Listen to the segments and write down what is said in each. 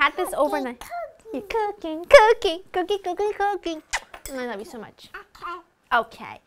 had this overnight. You're cooking, cooking, cooking, cooking, cooking. I love you so much. Okay.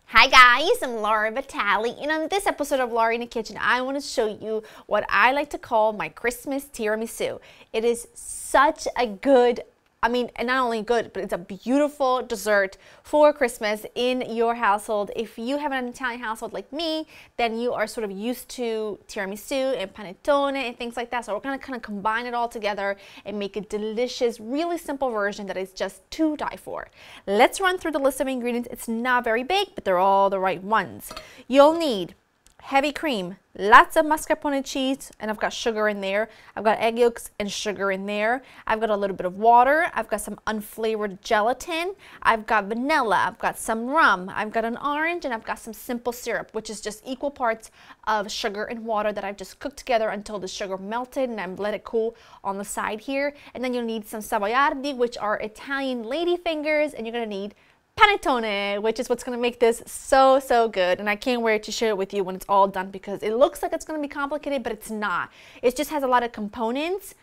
Hi guys, I'm Laura Vitale, and on this episode of Laura in the Kitchen, I want to show you what I like to call my Christmas tiramisu. It is such a good, and not only good, but it's a beautiful dessert for Christmas in your household. If you have an Italian household like me, then you are sort of used to tiramisu and panettone and things like that. So we're going to kind of combine it all together and make a delicious, really simple version that is just to die for. Let's run through the list of ingredients. It's not very big, but they're all the right ones. You'll need heavy cream, lots of mascarpone cheese, and I've got sugar in there. I've got egg yolks and sugar in there. I've got a little bit of water. I've got some unflavored gelatin. I've got vanilla. I've got some rum. I've got an orange, and I've got some simple syrup, which is just equal parts of sugar and water that I've just cooked together until the sugar melted, and I've let it cool on the side here. And then you'll need some savoiardi, which are Italian lady fingers, and you're gonna need panettone, which is what's going to make this so good, and I can't wait to share it with you when it's all done, because it looks like it's going to be complicated, but it's not. It just has a lot of components,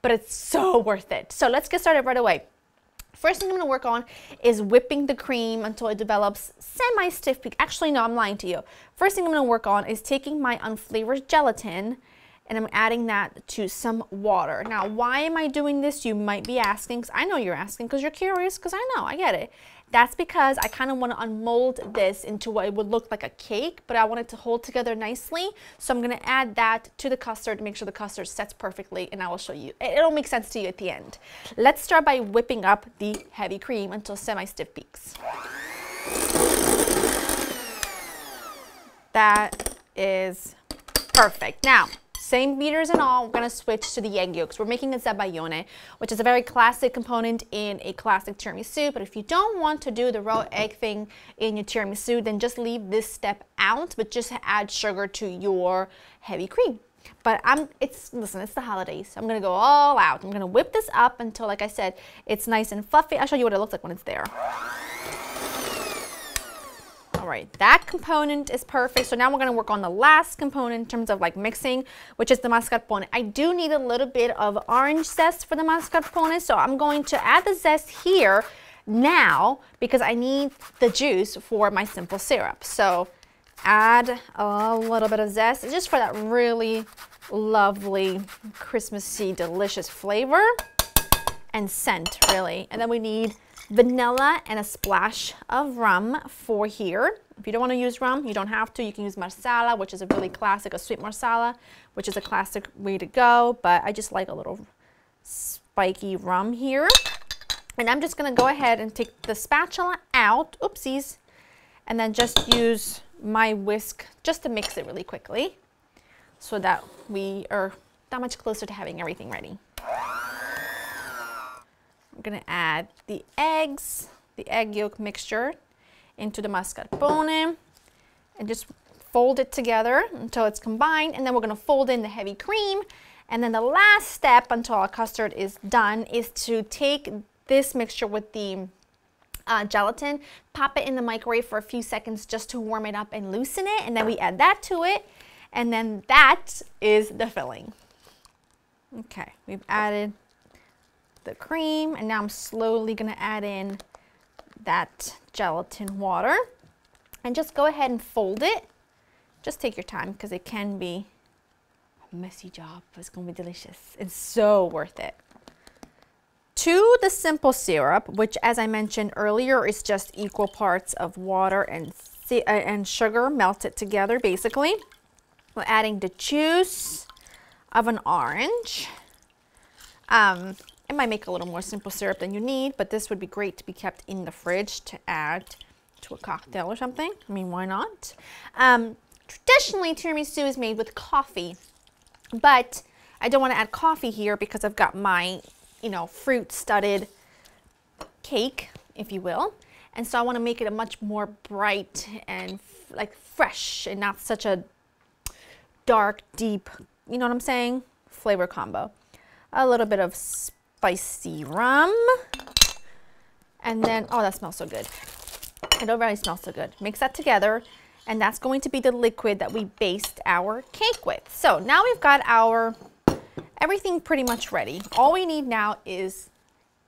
but it's so worth it. So let's get started right away. First thing I'm going to work on is whipping the cream until it develops semi-stiff. Actually, no, I'm lying to you. First thing I'm going to work on is taking my unflavored gelatin and I'm adding that to some water. Now, why am I doing this? You might be asking, because I know you're asking, because you're curious, because I know, I get it. That's because I kind of want to unmold this into what it would look like a cake, but I want it to hold together nicely. So I'm going to add that to the custard to make sure the custard sets perfectly, and I will show you. It'll make sense to you at the end. Let's start by whipping up the heavy cream until semi-stiff peaks. That is perfect. Now, same beaters and all, we're going to switch to the egg yolks. We're making a zabaione, which is a very classic component in a classic tiramisu, but if you don't want to do the raw egg thing in your tiramisu, then just leave this step out, but just add sugar to your heavy cream. But listen, it's the holidays, so I'm going to go all out. I'm going to whip this up until, like I said, it's nice and fluffy. I'll show you what it looks like when it's there. All right, that component is perfect. So now we're going to work on the last component in terms of like mixing, which is the mascarpone. I do need a little bit of orange zest for the mascarpone, so I'm going to add the zest here now because I need the juice for my simple syrup. So add a little bit of zest just for that really lovely Christmassy delicious flavor and scent, really. And then we need vanilla and a splash of rum for here. If you don't want to use rum, you don't have to. You can use marsala, which is a really classic, a sweet marsala, which is a classic way to go, but I just like a little spiky rum here. And I'm just going to go ahead and take the spatula out, oopsies, and then just use my whisk just to mix it really quickly so that we are that much closer to having everything ready. I'm going to add the eggs, the egg yolk mixture into the mascarpone and just fold it together until it's combined, and then we're going to fold in the heavy cream. And then the last step until our custard is done is to take this mixture with the gelatin, pop it in the microwave for a few seconds just to warm it up and loosen it, and then we add that to it, and then that is the filling. Okay, we've added the cream, and now I'm slowly going to add in that gelatin water and just go ahead and fold it. Just take your time because it can be a messy job, but it's going to be delicious. It's so worth it. To the simple syrup, which as I mentioned earlier is just equal parts of water and sugar melted together basically. We're adding the juice of an orange. It might make a little more simple syrup than you need, but this would be great to be kept in the fridge to add to a cocktail or something. I mean, why not? Traditionally, tiramisu is made with coffee, but I don't want to add coffee here because I've got my, fruit-studded cake, if you will. And so I want to make it a much more bright and like fresh and not such a dark, deep, you know what I'm saying, flavor combo. A little bit of spicy rum. And then, oh, that smells so good. It already smells so good. Mix that together, and that's going to be the liquid that we based our cake with. So now we've got our everything pretty much ready. All we need now is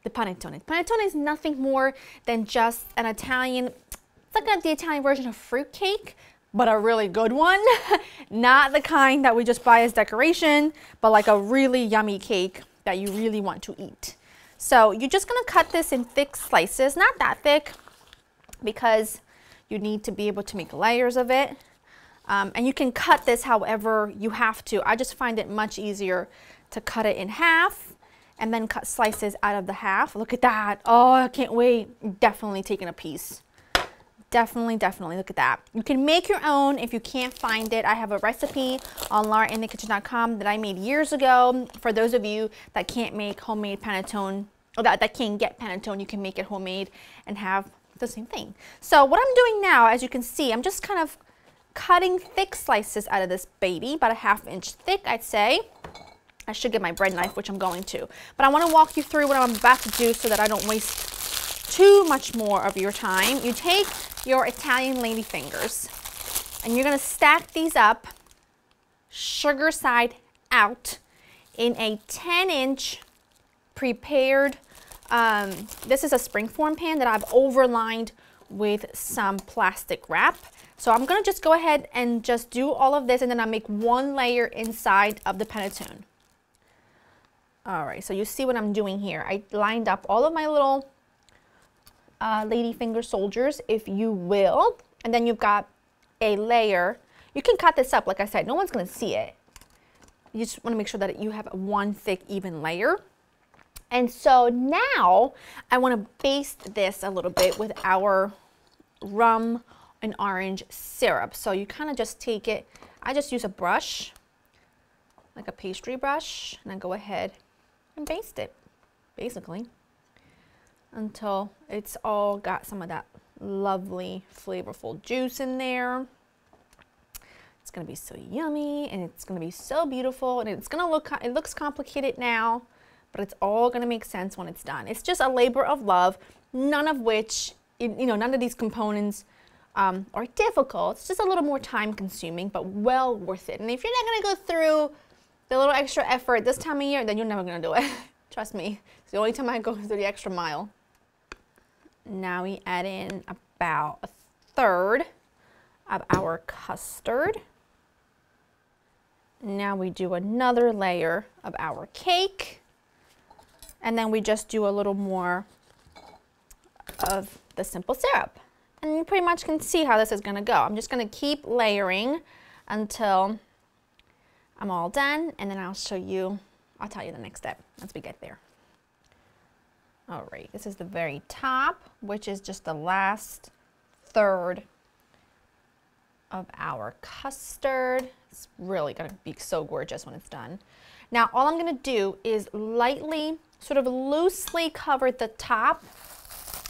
the panettone. Panettone is nothing more than just an Italian, it's like the Italian version of fruit cake, but a really good one. Not the kind that we just buy as decoration, but like a really yummy cake that you really want to eat. So you're just gonna cut this in thick slices, not that thick, because you need to be able to make layers of it. And you can cut this however you have to. I just find it much easier to cut it in half and then cut slices out of the half. Look at that. Oh, I can't wait. Definitely taking a piece. Definitely, definitely. Look at that. You can make your own if you can't find it. I have a recipe on laurainthekitchen.com that I made years ago. For those of you that can't make homemade panettone, or that can't get panettone, you can make it homemade and have the same thing. So what I'm doing now, as you can see, I'm just kind of cutting thick slices out of this baby, about a ½ inch thick, I'd say. I should get my bread knife, which I'm going to. But I want to walk you through what I'm about to do so that I don't waste too much more of your time. You take your Italian lady fingers and you're going to stack these up, sugar side out, in a 10-inch prepared, this is a springform pan that I've overlined with some plastic wrap. So I'm going to just go ahead and just do all of this, and then I'll make one layer inside of the panettone. All right, so you see what I'm doing here. I lined up all of my little lady finger soldiers, if you will, and then you've got a layer. You can cut this up, like I said, no one's going to see it. You just want to make sure that you have one thick, even layer. And so now I want to baste this a little bit with our rum and orange syrup. So you kind of just take it, I just use a brush, like a pastry brush, and I go ahead and baste it, basically, until it's all got some of that lovely flavorful juice in there. It's gonna be so yummy, and it's gonna be so beautiful, and it's gonna look, it looks complicated now, but it's all gonna make sense when it's done. It's just a labor of love, none of which, you know, none of these components are difficult. It's just a little more time consuming, but well worth it. And if you're not gonna go through the little extra effort this time of year, then you're never gonna do it. Trust me, it's the only time I go through the extra mile. Now we add in about 1/3 of our custard. Now we do another layer of our cake, and then we just do a little more of the simple syrup. And you pretty much can see how this is gonna go. I'm just gonna keep layering until I'm all done, and then I'll show you, I'll tell you the next step once we get there. All right, this is the very top, which is just the last 1/3 of our custard. It's really gonna be so gorgeous when it's done. Now, all I'm gonna do is lightly, sort of loosely cover the top,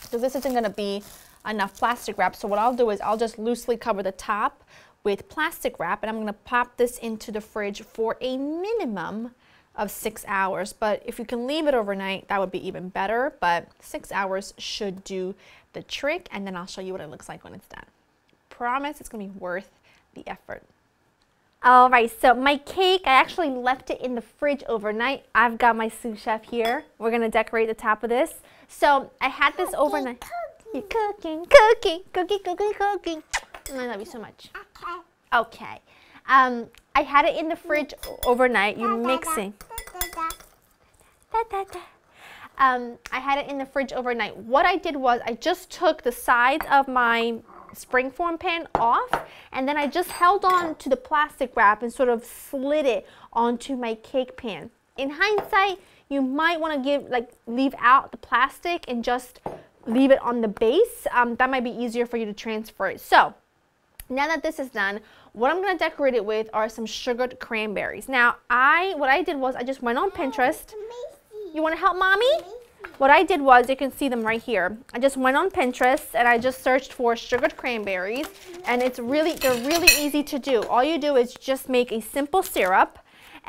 because this isn't gonna be enough plastic wrap. So what I'll do is I'll just loosely cover the top with plastic wrap, and I'm gonna pop this into the fridge for a minimum of 6 hours. But if you can leave it overnight, that would be even better, but 6 hours should do the trick, and then I'll show you what it looks like when it's done. Promise it's gonna be worth the effort. All right, so my cake, I actually left it in the fridge overnight. I've got my sous chef here. We're gonna decorate the top of this. So I had this overnight. Cooking. I love you so much. Okay. I had it in the fridge overnight. You mixing. I had it in the fridge overnight. What I did was I just took the sides of my springform pan off, and then I just held on to the plastic wrap and sort of slid it onto my cake pan. In hindsight, you might want to leave out the plastic and just leave it on the base. That might be easier for you to transfer it. So now that this is done, what I'm going to decorate it with are some sugared cranberries. Now, what I did was I just went on Pinterest. You want to help mommy? What I did was, you can see them right here. I just went on Pinterest and I just searched for sugared cranberries, and they're really easy to do. All you do is just make a simple syrup,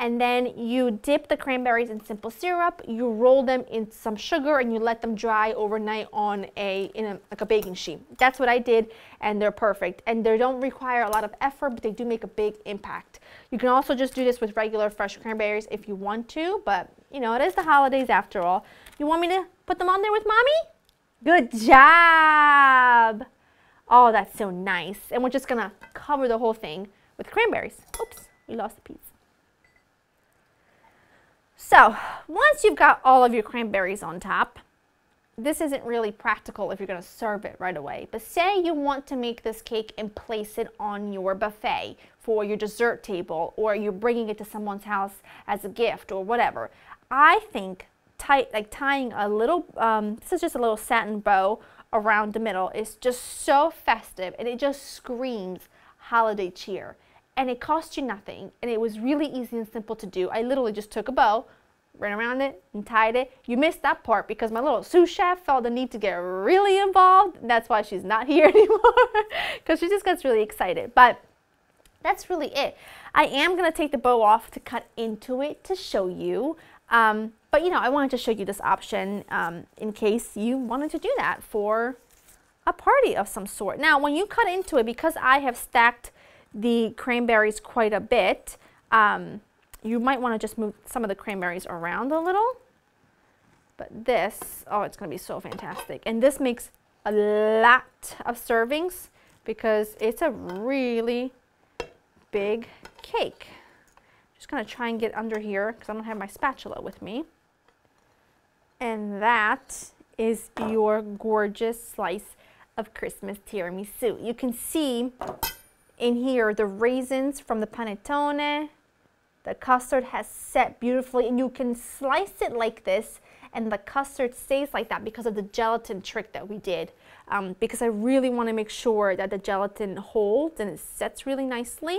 and then you dip the cranberries in simple syrup, you roll them in some sugar, and you let them dry overnight on like a baking sheet. That's what I did, and they're perfect. And they don't require a lot of effort, but they do make a big impact. You can also just do this with regular fresh cranberries if you want to, but you know, it is the holidays after all. You want me to put them on there with mommy? Good job! Oh, that's so nice. And we're just gonna cover the whole thing with cranberries. Oops, we lost a piece. So, once you've got all of your cranberries on top, this isn't really practical if you're gonna serve it right away. But say you want to make this cake and place it on your buffet for your dessert table, or you're bringing it to someone's house as a gift or whatever. I think tying a little, this is just a little satin bow around the middle, is just so festive, and it just screams holiday cheer. And it cost you nothing, and it was really easy and simple to do. I literally just took a bow, ran around it, and tied it. You missed that part because my little sous chef felt the need to get really involved. That's why she's not here anymore, because she just gets really excited. But that's really it. I am going to take the bow off to cut into it to show you. But you know, I wanted to show you this option in case you wanted to do that for a party of some sort. Now, when you cut into it, because I have stacked the cranberries quite a bit, you might want to just move some of the cranberries around a little. But this, oh, it's going to be so fantastic. And this makes a lot of servings because it's a really big cake. Just gonna try and get under here because I don't have my spatula with me. And that is your gorgeous slice of Christmas tiramisu. You can see in here the raisins from the panettone. The custard has set beautifully, and you can slice it like this and the custard stays like that because of the gelatin trick that we did. Because I really want to make sure that the gelatin holds and it sets really nicely.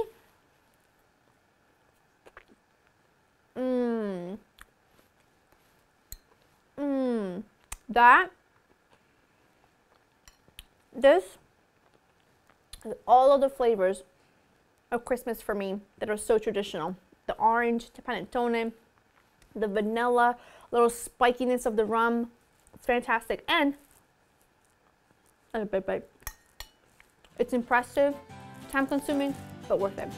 This is all of the flavors of Christmas for me that are so traditional. The orange, the panettone, the vanilla, little spikiness of the rum. It's fantastic. And it's impressive, time consuming, but worth it.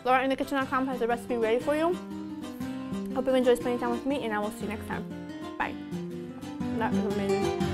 LauraInTheKitchen.com has the recipe ready for you. Hope you enjoy spending time with me, and I will see you next time. Bye. That was amazing.